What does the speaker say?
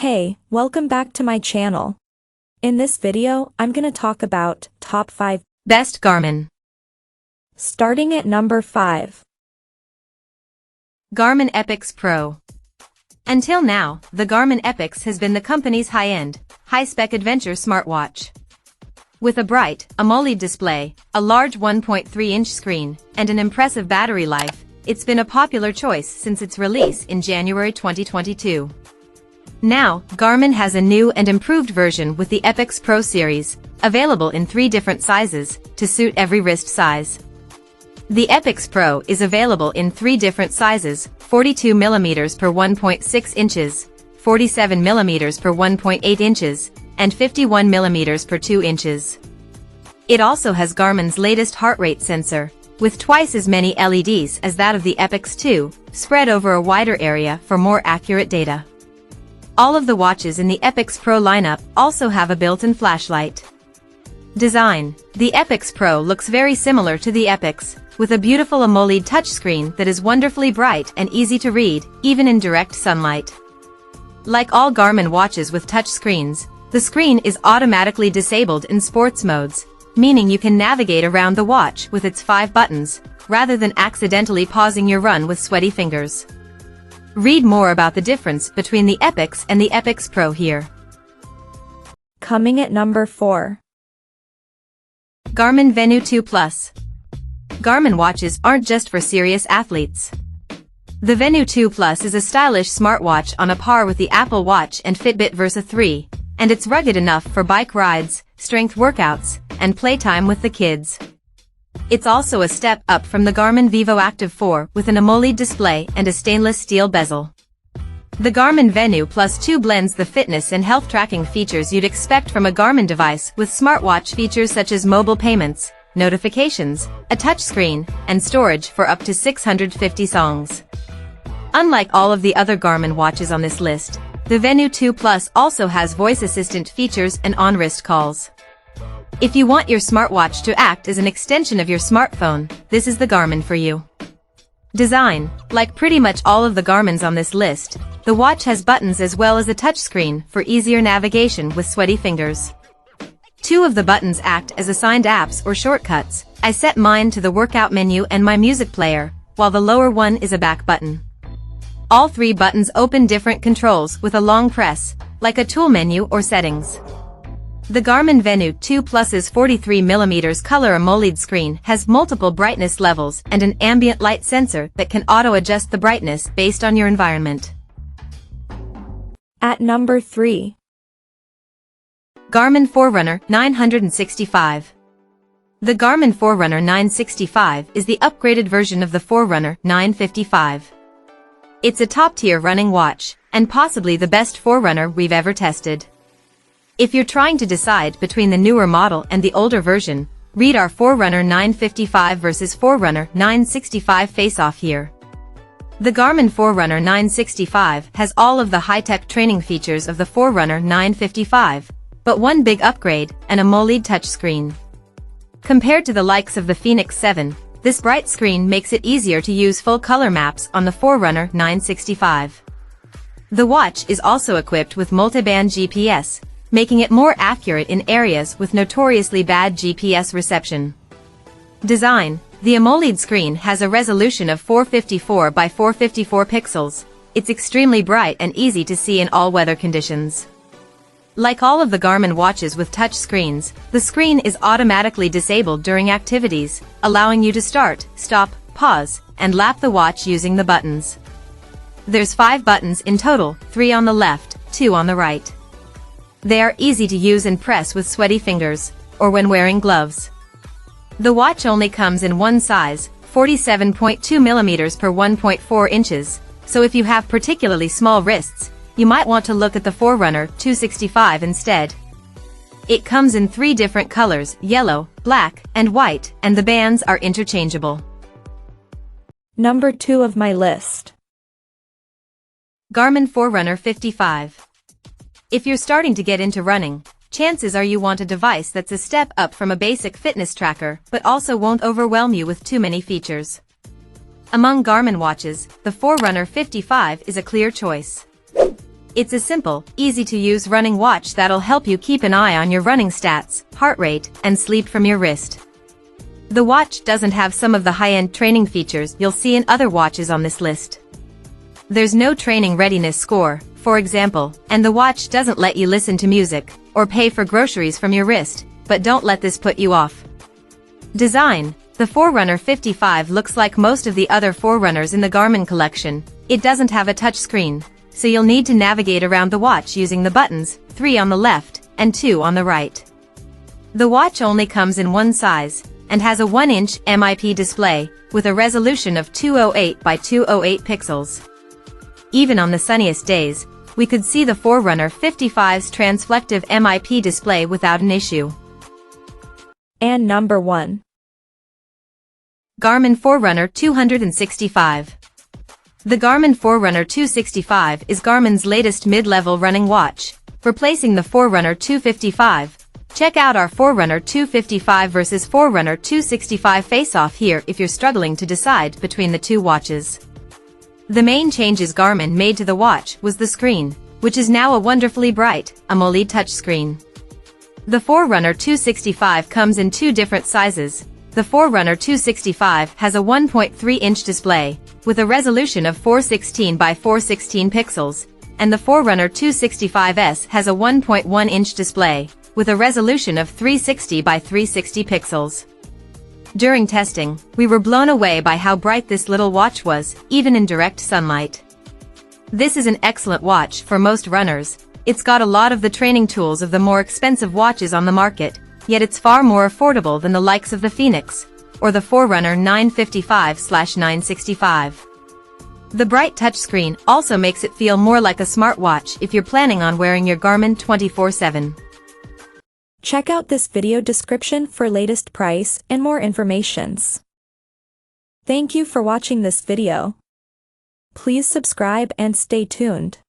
Hey, welcome back to my channel. In this video, I'm gonna talk about top 5 Best Garmin. Starting at number 5. Garmin Epix Pro. Until now, the Garmin Epix has been the company's high-end, high-spec adventure smartwatch. With a bright, AMOLED display, a large 1.3-inch screen, and an impressive battery life, it's been a popular choice since its release in January 2022. Now, Garmin has a new and improved version with the Epix Pro series, available in 3 different sizes, to suit every wrist size. The Epix Pro is available in 3 different sizes, 42mm per 1.6 inches, 47mm per 1.8 inches, and 51mm per 2 inches. It also has Garmin's latest heart rate sensor, with twice as many LEDs as that of the Epix 2, spread over a wider area for more accurate data. All of the watches in the Epix Pro lineup also have a built-in flashlight. Design. The Epix Pro looks very similar to the Epix, with a beautiful AMOLED touchscreen that is wonderfully bright and easy to read, even in direct sunlight. Like all Garmin watches with touchscreens, the screen is automatically disabled in sports modes, meaning you can navigate around the watch with its 5 buttons, rather than accidentally pausing your run with sweaty fingers. Read more about the difference between the Epix and the Epix Pro here. Coming at number 4. Garmin Venu 2 Plus. Garmin watches aren't just for serious athletes. The Venu 2 Plus is a stylish smartwatch on a par with the Apple Watch and Fitbit Versa 3, and it's rugged enough for bike rides, strength workouts, and playtime with the kids. It's also a step up from the Garmin Vivo Active 4 with an AMOLED display and a stainless steel bezel. The Garmin Venu Plus 2 blends the fitness and health tracking features you'd expect from a Garmin device with smartwatch features such as mobile payments, notifications, a touchscreen, and storage for up to 650 songs. Unlike all of the other Garmin watches on this list, the Venu 2 Plus also has voice assistant features and on-wrist calls. If you want your smartwatch to act as an extension of your smartphone, this is the Garmin for you. Design. Like pretty much all of the Garmins on this list, the watch has buttons as well as a touchscreen for easier navigation with sweaty fingers. 2 of the buttons act as assigned apps or shortcuts. I set mine to the workout menu and my music player, while the lower one is a back button. All 3 buttons open different controls with a long press, like a tool menu or settings. The Garmin Venu 2 Plus's 43mm color AMOLED screen has multiple brightness levels and an ambient light sensor that can auto-adjust the brightness based on your environment. At number 3. Garmin Forerunner 965. The Garmin Forerunner 965 is the upgraded version of the Forerunner 955. It's a top-tier running watch, and possibly the best Forerunner we've ever tested. If you're trying to decide between the newer model and the older version, read our Forerunner 955 versus Forerunner 965 face-off here. The Garmin Forerunner 965 has all of the high-tech training features of the Forerunner 955, but one big upgrade, an AMOLED touchscreen. Compared to the likes of the Fenix 7, this bright screen makes it easier to use full color maps on the Forerunner 965. The watch is also equipped with multiband GPS, making it more accurate in areas with notoriously bad GPS reception. Design. The AMOLED screen has a resolution of 454 by 454 pixels. It's extremely bright and easy to see in all weather conditions. Like all of the Garmin watches with touch screens, the screen is automatically disabled during activities, allowing you to start, stop, pause, and lap the watch using the buttons. There's 5 buttons in total, 3 on the left, 2 on the right. They are easy to use and press with sweaty fingers, or when wearing gloves. The watch only comes in one size, 47.2mm per 1.4 inches, so if you have particularly small wrists, you might want to look at the Forerunner 265 instead. It comes in 3 different colors, yellow, black, and white, and the bands are interchangeable. Number 2 of my list. Garmin Forerunner 55. If you're starting to get into running, chances are you want a device that's a step up from a basic fitness tracker but also won't overwhelm you with too many features. Among Garmin watches, the Forerunner 55 is a clear choice. It's a simple, easy-to-use running watch that'll help you keep an eye on your running stats, heart rate, and sleep from your wrist. The watch doesn't have some of the high-end training features you'll see in other watches on this list. There's no training readiness score, for example, and the watch doesn't let you listen to music or pay for groceries from your wrist, but don't let this put you off. Design. The Forerunner 55 looks like most of the other Forerunners in the Garmin collection. It doesn't have a touchscreen, so you'll need to navigate around the watch using the buttons, 3 on the left and 2 on the right. The watch only comes in one size, and has a 1-inch MIP display, with a resolution of 208 by 208 pixels. Even on the sunniest days, we could see the Forerunner 55's transflective MIP display without an issue. And number 1. Garmin Forerunner 265. The Garmin Forerunner 265 is Garmin's latest mid-level running watch, replacing the Forerunner 255. Check out our Forerunner 255 versus Forerunner 265 face-off here if you're struggling to decide between the two watches. The main changes Garmin made to the watch was the screen, which is now a wonderfully bright AMOLED touchscreen. The Forerunner 265 comes in two different sizes. The Forerunner 265 has a 1.3-inch display, with a resolution of 416 by 416 pixels, and the Forerunner 265S has a 1.1-inch display, with a resolution of 360 by 360 pixels. During testing, we were blown away by how bright this little watch was, even in direct sunlight. This is an excellent watch for most runners. It's got a lot of the training tools of the more expensive watches on the market, yet it's far more affordable than the likes of the Phoenix, or the Forerunner 955/965. The bright touchscreen also makes it feel more like a smartwatch if you're planning on wearing your Garmin 24/7. Check out this video description for latest price and more informations. Thank you for watching this video. Please subscribe and stay tuned.